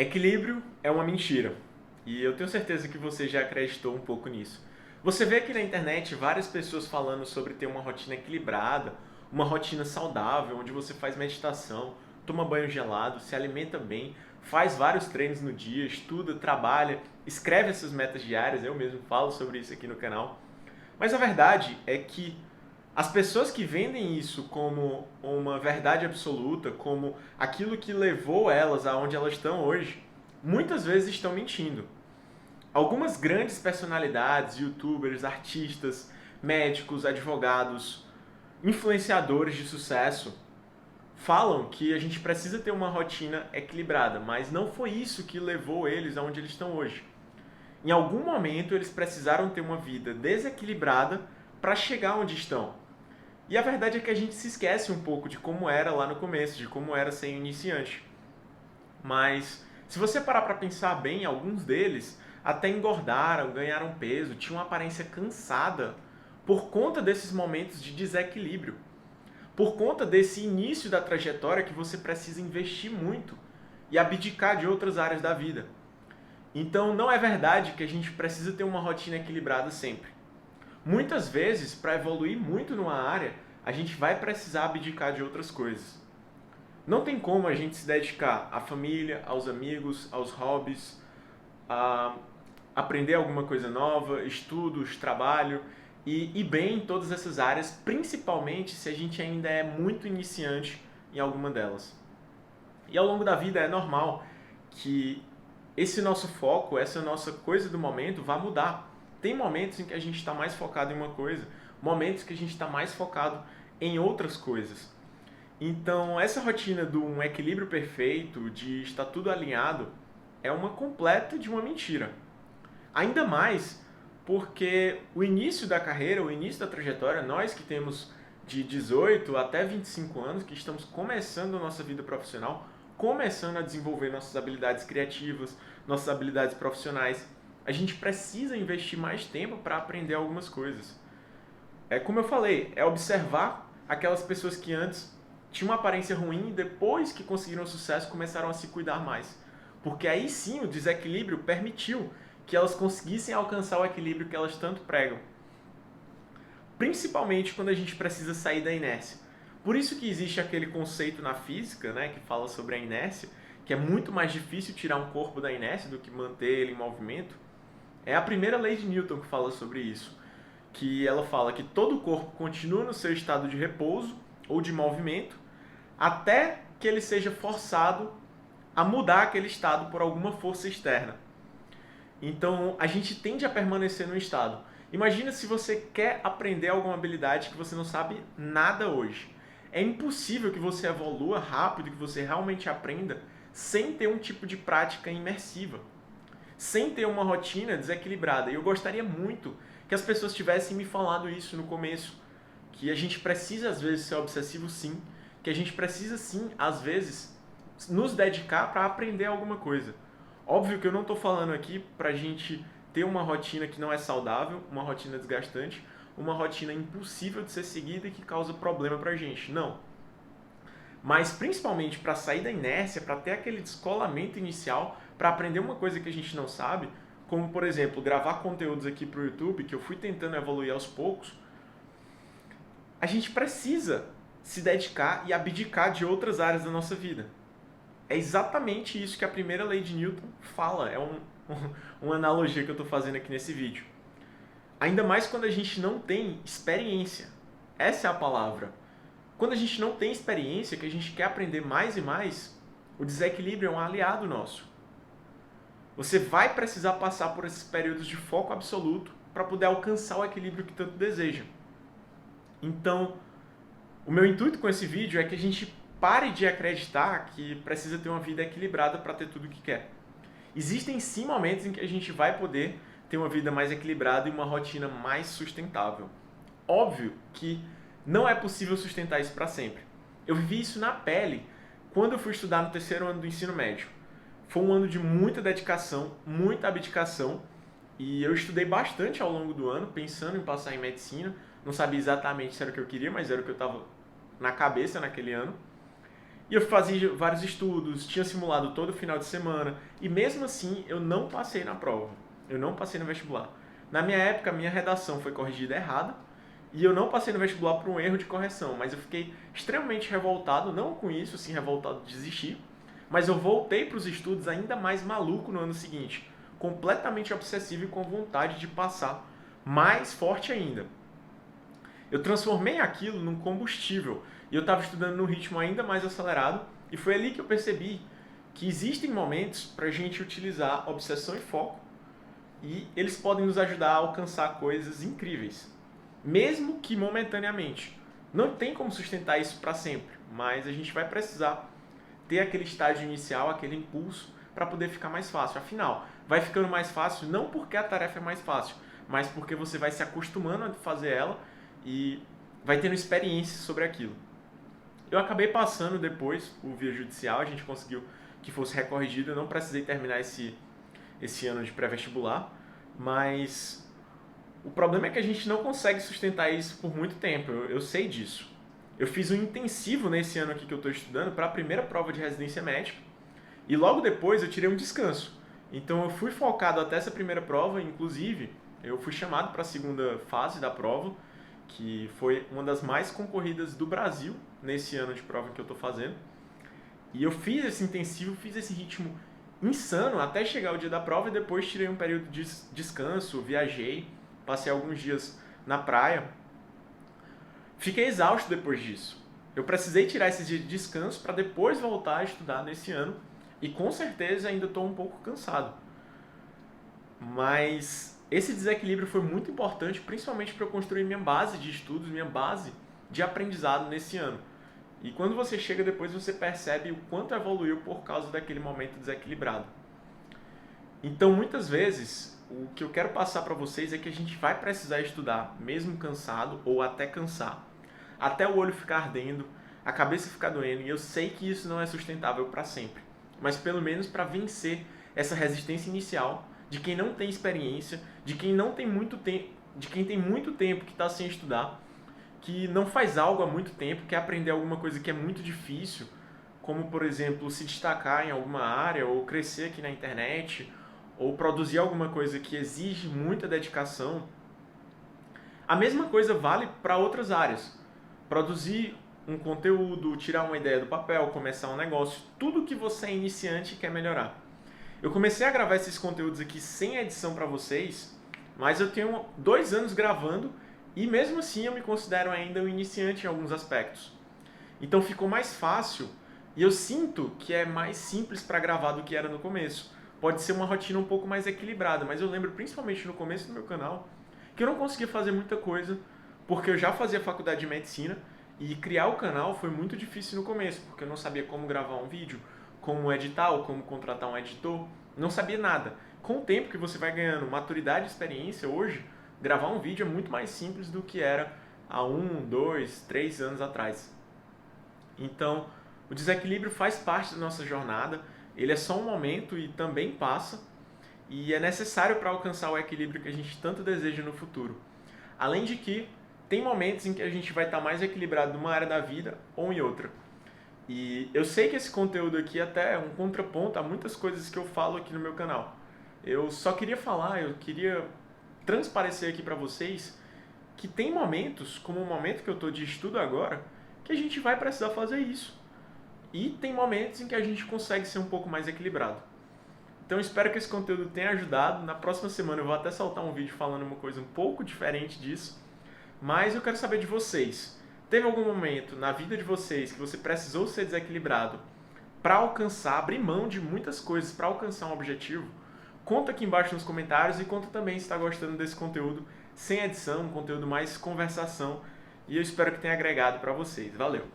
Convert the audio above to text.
Equilíbrio é uma mentira. E eu tenho certeza que você já acreditou um pouco nisso. Você vê aqui na internet várias pessoas falando sobre ter uma rotina equilibrada, uma rotina saudável, onde você faz meditação, toma banho gelado, se alimenta bem, faz vários treinos no dia, estuda, trabalha, escreve essas metas diárias. Eu mesmo falo sobre isso aqui no canal. Mas a verdade é que as pessoas que vendem isso como uma verdade absoluta, como aquilo que levou elas aonde elas estão hoje, muitas vezes estão mentindo. Algumas grandes personalidades, youtubers, artistas, médicos, advogados, influenciadores de sucesso falam que a gente precisa ter uma rotina equilibrada, mas não foi isso que levou eles aonde eles estão hoje. Em algum momento eles precisaram ter uma vida desequilibrada para chegar onde estão. E a verdade é que a gente se esquece um pouco de como era lá no começo, de como era ser iniciante. Mas se você parar para pensar bem, alguns deles até engordaram, ganharam peso, tinham uma aparência cansada por conta desses momentos de desequilíbrio. Por conta desse início da trajetória que você precisa investir muito e abdicar de outras áreas da vida. Então não é verdade que a gente precisa ter uma rotina equilibrada sempre. Muitas vezes, para evoluir muito numa área, a gente vai precisar abdicar de outras coisas. Não tem como a gente se dedicar à família, aos amigos, aos hobbies, a aprender alguma coisa nova, estudos, trabalho e ir bem em todas essas áreas, principalmente se a gente ainda é muito iniciante em alguma delas. E ao longo da vida é normal que esse nosso foco, essa nossa coisa do momento vá mudar. Tem momentos em que a gente está mais focado em uma coisa, momentos que a gente está mais focado em outras coisas. Então, essa rotina de um equilíbrio perfeito, de estar tudo alinhado, é uma completa de uma mentira. Ainda mais porque o início da carreira, o início da trajetória, nós que temos de 18 até 25 anos, que estamos começando a nossa vida profissional, começando a desenvolver nossas habilidades criativas, nossas habilidades profissionais, a gente precisa investir mais tempo para aprender algumas coisas. É como eu falei, é observar aquelas pessoas que antes tinham uma aparência ruim e depois que conseguiram sucesso começaram a se cuidar mais. Porque aí sim o desequilíbrio permitiu que elas conseguissem alcançar o equilíbrio que elas tanto pregam. Principalmente quando a gente precisa sair da inércia. Por isso que existe aquele conceito na física, né, que fala sobre a inércia, que é muito mais difícil tirar um corpo da inércia do que manter ele em movimento. É a primeira lei de Newton que fala sobre isso, que ela fala que todo o corpo continua no seu estado de repouso ou de movimento até que ele seja forçado a mudar aquele estado por alguma força externa. Então, a gente tende a permanecer no estado. Imagina se você quer aprender alguma habilidade que você não sabe nada hoje. É impossível que você evolua rápido, que você realmente aprenda sem ter um tipo de prática imersiva, sem ter uma rotina desequilibrada. E eu gostaria muito que as pessoas tivessem me falado isso no começo, que a gente precisa às vezes ser obsessivo sim, que a gente precisa sim, às vezes, nos dedicar para aprender alguma coisa. Óbvio que eu não estou falando aqui para a gente ter uma rotina que não é saudável, uma rotina desgastante, uma rotina impossível de ser seguida e que causa problema para a gente. Não. Mas principalmente para sair da inércia, para ter aquele descolamento inicial, para aprender uma coisa que a gente não sabe, como por exemplo, gravar conteúdos aqui para o YouTube, que eu fui tentando evoluir aos poucos, a gente precisa se dedicar e abdicar de outras áreas da nossa vida. É exatamente isso que a primeira lei de Newton fala, uma analogia que eu estou fazendo aqui nesse vídeo. Ainda mais quando a gente não tem experiência. Essa é a palavra. Quando a gente não tem experiência, que a gente quer aprender mais e mais, o desequilíbrio é um aliado nosso. Você vai precisar passar por esses períodos de foco absoluto para poder alcançar o equilíbrio que tanto deseja. Então, o meu intuito com esse vídeo é que a gente pare de acreditar que precisa ter uma vida equilibrada para ter tudo o que quer. Existem sim momentos em que a gente vai poder ter uma vida mais equilibrada e uma rotina mais sustentável. Óbvio que não é possível sustentar isso para sempre. Eu vivi isso na pele quando eu fui estudar no terceiro ano do ensino médio. Foi um ano de muita dedicação, muita abdicação, e eu estudei bastante ao longo do ano, pensando em passar em medicina. Não sabia exatamente se era o que eu queria, mas era o que eu estava na cabeça naquele ano. E eu fazia vários estudos, tinha simulado todo final de semana, e mesmo assim eu não passei na prova. Eu não passei no vestibular. Na minha época, a minha redação foi corrigida errada, e eu não passei no vestibular por um erro de correção, mas eu fiquei extremamente revoltado, não com isso, assim, revoltado de desistir, mas eu voltei para os estudos ainda mais maluco no ano seguinte, completamente obsessivo e com vontade de passar, mais forte ainda. Eu transformei aquilo num combustível e eu estava estudando num ritmo ainda mais acelerado, e foi ali que eu percebi que existem momentos para a gente utilizar obsessão e foco, e eles podem nos ajudar a alcançar coisas incríveis, mesmo que momentaneamente. Não tem como sustentar isso para sempre, mas a gente vai precisar ter aquele estágio inicial, aquele impulso, para poder ficar mais fácil. Afinal, vai ficando mais fácil não porque a tarefa é mais fácil, mas porque você vai se acostumando a fazer ela e vai tendo experiência sobre aquilo. Eu acabei passando depois o via judicial, a gente conseguiu que fosse recorrigido, eu não precisei terminar esse ano de pré-vestibular, mas o problema é que a gente não consegue sustentar isso por muito tempo, eu sei disso. Eu fiz um intensivo nesse ano aqui que eu estou estudando para a primeira prova de residência médica e logo depois eu tirei um descanso. Então eu fui focado até essa primeira prova, inclusive eu fui chamado para a segunda fase da prova, que foi uma das mais concorridas do Brasil nesse ano de prova que eu estou fazendo. E eu fiz esse intensivo, fiz esse ritmo insano até chegar o dia da prova e depois tirei um período de descanso, viajei, passei alguns dias na praia. Fiquei exausto depois disso. Eu precisei tirar esse dia de descanso para depois voltar a estudar nesse ano e com certeza ainda estou um pouco cansado. Mas esse desequilíbrio foi muito importante, principalmente para eu construir minha base de estudos, minha base de aprendizado nesse ano. E quando você chega depois, você percebe o quanto evoluiu por causa daquele momento desequilibrado. Então, muitas vezes, o que eu quero passar para vocês é que a gente vai precisar estudar, mesmo cansado ou até cansar. Até o olho ficar ardendo, a cabeça ficar doendo, e eu sei que isso não é sustentável para sempre. Mas pelo menos para vencer essa resistência inicial de quem não tem experiência, de quem não tem muito tempo, de quem tem muito tempo que está sem estudar, que não faz algo há muito tempo, quer aprender alguma coisa que é muito difícil, como por exemplo se destacar em alguma área, ou crescer aqui na internet, ou produzir alguma coisa que exige muita dedicação. A mesma coisa vale para outras áreas. Produzir um conteúdo, tirar uma ideia do papel, começar um negócio, tudo que você é iniciante e quer melhorar. Eu comecei a gravar esses conteúdos aqui sem edição para vocês, mas eu tenho 2 anos gravando e mesmo assim eu me considero ainda um iniciante em alguns aspectos. Então ficou mais fácil e eu sinto que é mais simples para gravar do que era no começo. Pode ser uma rotina um pouco mais equilibrada, mas eu lembro principalmente no começo do meu canal que eu não conseguia fazer muita coisa porque eu já fazia faculdade de medicina e criar o canal foi muito difícil no começo, porque eu não sabia como gravar um vídeo, como editar ou como contratar um editor, não sabia nada. Com o tempo que você vai ganhando maturidade e experiência, hoje, gravar um vídeo é muito mais simples do que era há 1, 2, 3 anos atrás. Então, o desequilíbrio faz parte da nossa jornada, ele é só um momento e também passa, e é necessário para alcançar o equilíbrio que a gente tanto deseja no futuro. Além de que, tem momentos em que a gente vai estar mais equilibrado numa área da vida ou em outra. E eu sei que esse conteúdo aqui até é um contraponto a muitas coisas que eu falo aqui no meu canal. Eu só queria falar, eu queria transparecer aqui para vocês que tem momentos, como o momento que eu estou de estudo agora, que a gente vai precisar fazer isso. E tem momentos em que a gente consegue ser um pouco mais equilibrado. Então eu espero que esse conteúdo tenha ajudado. Na próxima semana eu vou até soltar um vídeo falando uma coisa um pouco diferente disso. Mas eu quero saber de vocês. Teve algum momento na vida de vocês que você precisou ser desequilibrado para alcançar, abrir mão de muitas coisas para alcançar um objetivo? Conta aqui embaixo nos comentários e conta também se está gostando desse conteúdo sem edição, um conteúdo mais conversação. E eu espero que tenha agregado para vocês. Valeu!